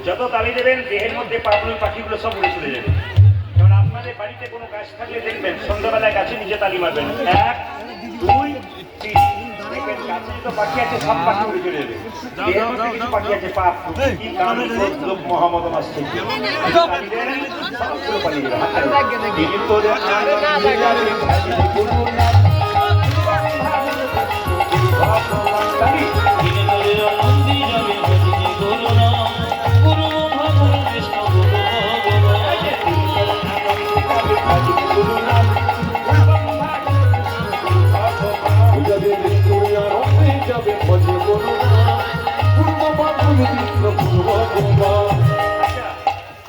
যত তালি দেবেন দেহের মধ্যে পাগল পাখিগুলো সব উড়ে চলে যাবে। কারণ আপনাদের বাড়িতে কোনো গাছ থাকলে দেখবেন সন্ধ্যাবেলায় গাছে নিজে তালি মারবেন, 1 2 3, দেখবেন গাছে যত পাখি আছে সব পাখি উড়ে চলে যাবে। দেহের মধ্যে কিছু পাখি আছে পাপ কি কারণে লোক মহামত আসছে তালি দেবেন সবগুলো পালিয়ে যাবে। দিন তোরে আনন্দে যাবে তালি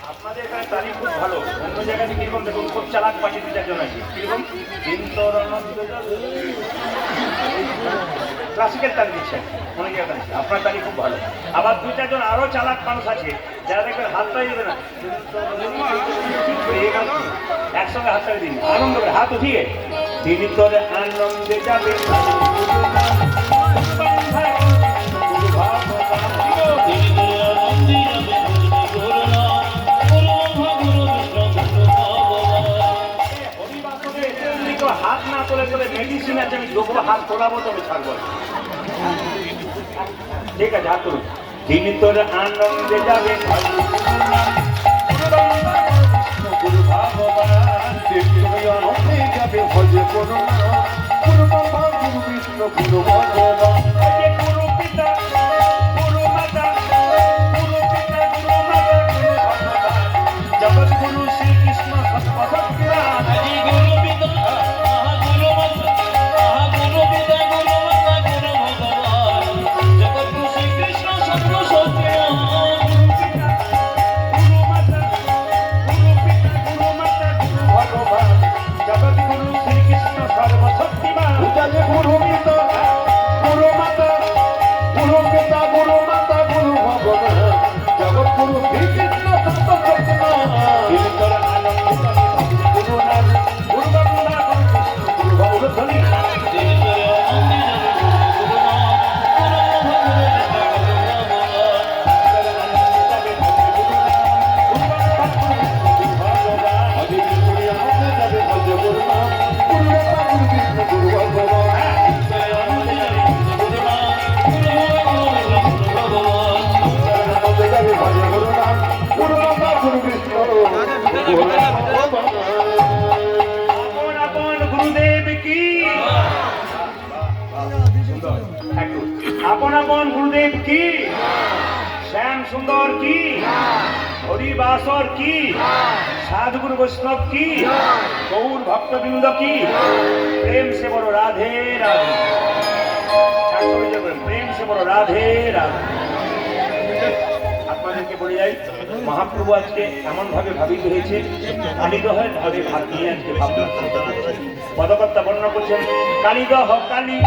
আপনাদের এখানে তারিখ খুব ভালো, অন্য জায়গায় কিরকম দেখুন খুব চালাক পাখি 2-4 আছে কিরকম ক্লাসিক্যাল তালি দিচ্ছেন অনেক জায়গায়, আপনার তালি খুব ভালো। আবার 2-4 জন আরো চালাক মানুষ আছে যারা দেখবেন হাতটাই দেবে না, একসঙ্গে হাতটাই দিন আনন্দ করে হাত উঠিয়ে দিন তোরে আনন্দে যাবে হাত না তোলে তোলে মেডিসিন আছে, আমি যখন হাত তোলাবো তবে ছাড়বো। ঠিক আছে হাত তুলুন। দিন তোর আনন্দে যাবে গুরু ভগবান যাবে ভজে গুরু গুরু বাবা গুরু বিষ্ণু গুরু ভগবান গুরু পিতা গুরু মাতা গুরু পিতা গুরু মাতা গুরু ভগবান জগৎ গুরু শ্রীকৃষ্ণ সত্যসত্যনাথ গুরু পিতা গুরু মাতা গুরু পিতা গুরু মাতা গুরু ভগবান জগৎ গুরু শ্রীকৃষ্ণ সত্যসত্যনাথ গুরু পিতা গুরু মাতা গুরু পিতা গুরু মাতা গুরু ভগবান জগৎ গুরু শ্রীকৃষ্ণ সর্বশক্তিমান গুরু পিতা গুরু মাতা গুরু পিতা গুরু মাতা গুরু ভগবান জগৎ গুরু শ্রীকৃষ্ণ সর্বশক্তিমান গুরু নাম গুরু বাংলা গুরু বাউল ধ্বনি আপন আপন গুরুদেব কি, শ্যাম সুন্দর কি, হরিবাসর কি, সাধুগুরু বৈষ্ণব কি, গৌর ভক্তবৃন্দ কি, প্রেম সে বড় রাধে রাধে, প্রেম সে বড় রাধে রাধে। আপনাদেরকে বলে যাই মহাপ্রভু আজকে এমন ভাবে ভাবিত হয়েছে, কালীদহের ভাবে ভাব নিয়ে আজকে ভাবনা পদকর্তা বর্ণনা করছেন কালীদহ কালী